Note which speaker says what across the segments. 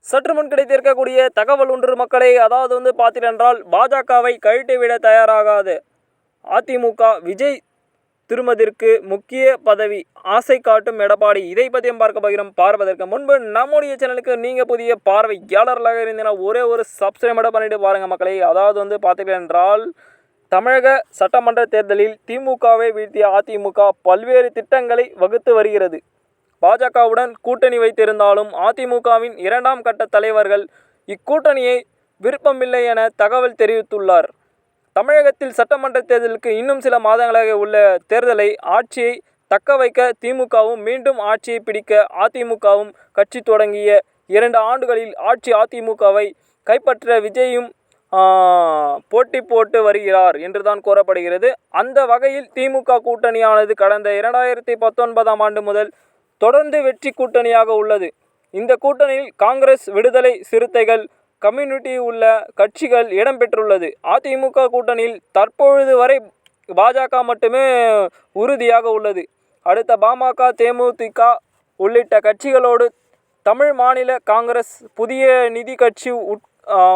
Speaker 1: சற்று முன் கிடைத்திருக்கக்கூடிய தகவல் ஒன்று மக்களே, அதாவது பார்த்தீர்கள் பாஜகவை கழட்டிவிட தயாராகாது அதிமுக. விஜய் திருமதிற்கு முக்கிய பதவி ஆசை காட்டும் எடப்பாடி. இதை பற்றியும் பார்க்க போகிறோம். பார்ப்பதற்கு முன்பு நம்முடைய சேனலுக்கு நீங்கள் புதிய பார்வையாளர்களாக இருந்தீங்கன்னா ஒரே ஒரு சப்ஸ்கிரைப் மட்டும் பண்ணிட்டு பாருங்கள் மக்களே. அதாவது பார்த்தீர்கள் என்றால் தமிழக சட்டமன்ற தேர்தலில் திமுகவை வீழ்த்திய அதிமுக பல்வேறு திட்டங்களை வகுத்து வருகிறது. பாஜகவுடன் கூட்டணி வைத்திருந்தாலும் அதிமுகவின் 2ஆம் கட்ட தலைவர்கள் இக்கூட்டணியை விருப்பமில்லை என தகவல் தெரிவித்துள்ளார். தமிழகத்தில் சட்டமன்ற தேர்தலுக்கு இன்னும் சில மாதங்களாக உள்ள தேர்தலை ஆட்சியை தக்க வைக்க திமுகவும் மீண்டும் ஆட்சியை பிடிக்க அதிமுகவும் கட்சி தொடங்கிய 2 ஆண்டுகளில் ஆட்சி அதிமுகவை கைப்பற்ற விஜயும் போட்டி போட்டு வருகிறார் என்றுதான் கூறப்படுகிறது. அந்த வகையில் திமுக கூட்டணியானது கடந்த 2019ஆம் ஆண்டு முதல் தொடர்ந்து வெற்றி கூட்டணியாக உள்ளது. இந்த கூட்டணியில் காங்கிரஸ், விடுதலை சிறுத்தைகள், கம்யூனிட்டி உள்ள கட்சிகள் இடம்பெற்றுள்ளது. அதிமுக கூட்டணியில் தற்பொழுது வரை பாஜக மட்டுமே உறுதியாக உள்ளது. அடுத்த பாமக, தேமுதிக உள்ளிட்ட கட்சிகளோடு தமிழ் மாநில காங்கிரஸ், புதிய நிதி கட்சி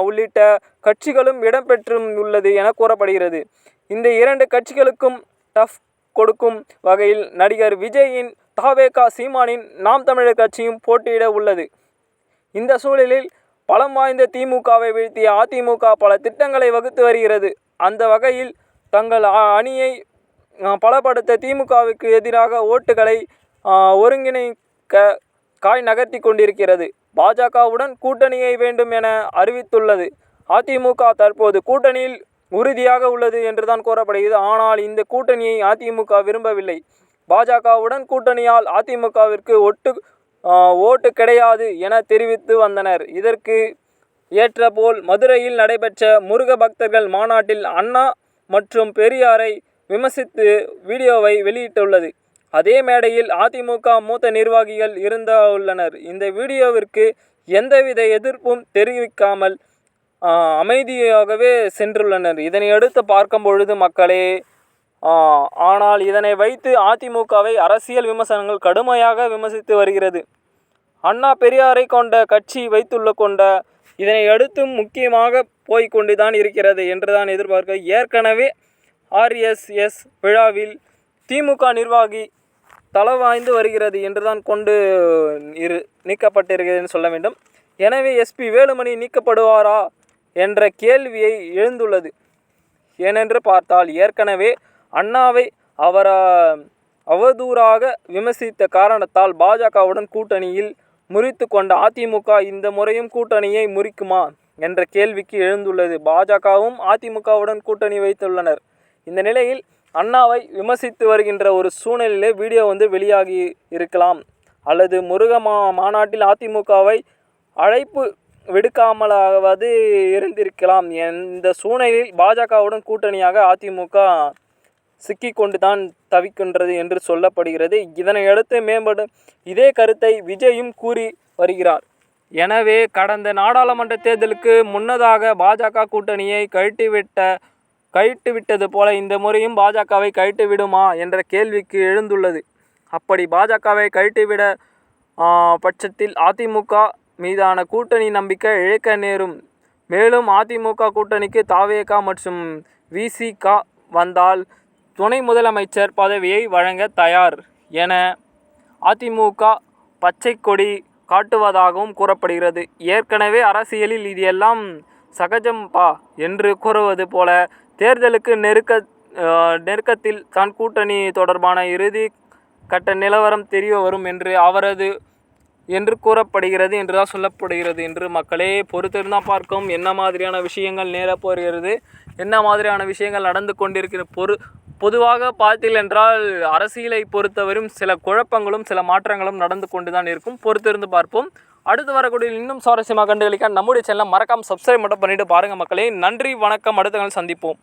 Speaker 1: உள்ளிட்ட கட்சிகளும் இடம்பெற்றும் உள்ளது என கூறப்படுகிறது. இந்த 2 கட்சிகளுக்கும் டஃப் கொடுக்கும் வகையில் நடிகர் விஜயின் தாவேகா, சீமானின் நாம் தமிழர் கட்சியும் போட்டியிட உள்ளது. இந்த சூழலில் பலம் வாய்ந்த திமுகவை வீழ்த்திய அதிமுக பல திட்டங்களை வகுத்து வருகிறது. அந்த வகையில் தங்கள் அணியை பலப்படுத்த திமுகவுக்கு எதிராக ஓட்டுகளை ஒருங்கிணைக்க காய் நகர்த்தி கொண்டிருக்கிறது. பாஜகவுடன் கூட்டணியை வேண்டும் என அறிவித்துள்ளது. அதிமுக தற்போது கூட்டணியில் உறுதியாக உள்ளது என்றுதான் கூறப்படுகிறது. ஆனால் இந்த கூட்டணியை அதிமுக விரும்பவில்லை. பாஜகவுடன் கூட்டணியால் அதிமுகவிற்கு ஓட்டு கிடையாது என தெரிவித்து வந்தனர். இதற்கு ஏற்றபோல் மதுரையில் நடைபெற்ற முருக பக்தர்கள் மாநாட்டில் அண்ணா மற்றும் பெரியாரை விமர்சித்து வீடியோவை வெளியிட்டுள்ளது. அதே மேடையில் அதிமுக மூத்த நிர்வாகிகள் இருந்துள்ளனர். இந்த வீடியோவிற்கு எந்தவித எதிர்ப்பும் தெரிவிக்காமல் அமைதியாகவே சென்றுள்ளனர். இதனை அடுத்து பார்க்கும் பொழுது மக்களே, ஆனால் இதனை வைத்து அதிமுகவை அரசியல் விமர்சனங்கள் கடுமையாக விமர்சித்து வருகிறது. அண்ணா பெரியாரை கொண்ட கட்சி கொண்ட இதனை அடுத்து முக்கியமாக போய்கொண்டுதான் இருக்கிறது என்றுதான் எதிர்பார்க்க. ஏற்கனவே RSS விழாவில் திமுக நிர்வாகி தளவாய்ந்து வருகிறது என்றுதான் நீக்கப்பட்டிருக்கிறது சொல்ல வேண்டும். எனவே SP வேலுமணி நீக்கப்படுவாரா என்ற கேள்வியை எழுந்துள்ளது. ஏனென்று பார்த்தால் ஏற்கனவே அண்ணாவை அவதூறாக விமர்சித்த காரணத்தால் பாஜகவுடன் கூட்டணியில் முறித்து கொண்ட அதிமுக இந்த முறையும் கூட்டணியை முறிக்குமா என்ற கேள்விக்கு எழுந்துள்ளது. பாஜகவும் அதிமுகவுடன் கூட்டணி வைத்துள்ளனர். இந்த நிலையில் அண்ணாவை விமர்சித்து வருகின்ற ஒரு சூழ்நிலையிலே வீடியோ வெளியாகி இருக்கலாம். அல்லது முருக மாநாட்டில் அதிமுகவை அழைப்பு விடுக்காமலாவது இருந்திருக்கலாம். இந்த சூழ்நிலையில் பாஜகவுடன் கூட்டணியாக அதிமுக சிக்கிக்கொண்டு தான் தவிக்கின்றது என்று சொல்லப்படுகிறது. இதனையடுத்து மேம்படும் இதே கருத்தை விஜயும் கூறி வருகிறார். எனவே கடந்த நாடாளுமன்ற தேர்தலுக்கு முன்னதாக பாஜக கூட்டணியை கழட்டிவிட்டது போல இந்த முறையும் பாஜகவை கழட்டிவிடுமா என்ற கேள்விக்கு எழுந்துள்ளது. அப்படி பாஜகவை கழட்டிவிட பட்சத்தில் அதிமுக மீதான கூட்டணி நம்பிக்கை இழக்க நேரும். மேலும் அதிமுக கூட்டணிக்கு தாவேகா மற்றும் VCK வந்தால் துணை முதலமைச்சர் பதவியை வழங்க தயார் என அதிமுக பச்சை கொடி காட்டுவதாகவும் கூறப்படுகிறது. ஏற்கனவே அரசியலில் இது எல்லாம் சகஜம்பா என்று கூறுவது போல தேர்தலுக்கு நெருக்கத்தில் தான் கூட்டணி தொடர்பான இறுதி கட்ட நிலவரம் தெரிய வரும் என்று கூறப்படுகிறது என்றுதான் சொல்லப்படுகிறது. என்று மக்களே பொறுத்திருந்தால் பார்க்கும் என்ன மாதிரியான விஷயங்கள் நேரப்போகிறது, என்ன மாதிரியான விஷயங்கள் நடந்து கொண்டிருக்கிற பொதுவாக பார்த்தீர்கள் என்றால் அரசியலை பொறுத்தவரையும் சில குழப்பங்களும் சில மாற்றங்களும் நடந்து கொண்டு தான் இருக்கும். பொறுத்திருந்து பார்ப்போம். அடுத்து வரக்கூடிய இன்னும் சுவாரஸ்யமாக கண்டுகளிக்க நம்முடைய சேனலை மறக்காமல் சப்ஸ்கிரைப் மட்டும் பண்ணிட்டு பாருங்கள் மக்களே. நன்றி, வணக்கம். அடுத்த நாள் சந்திப்போம்.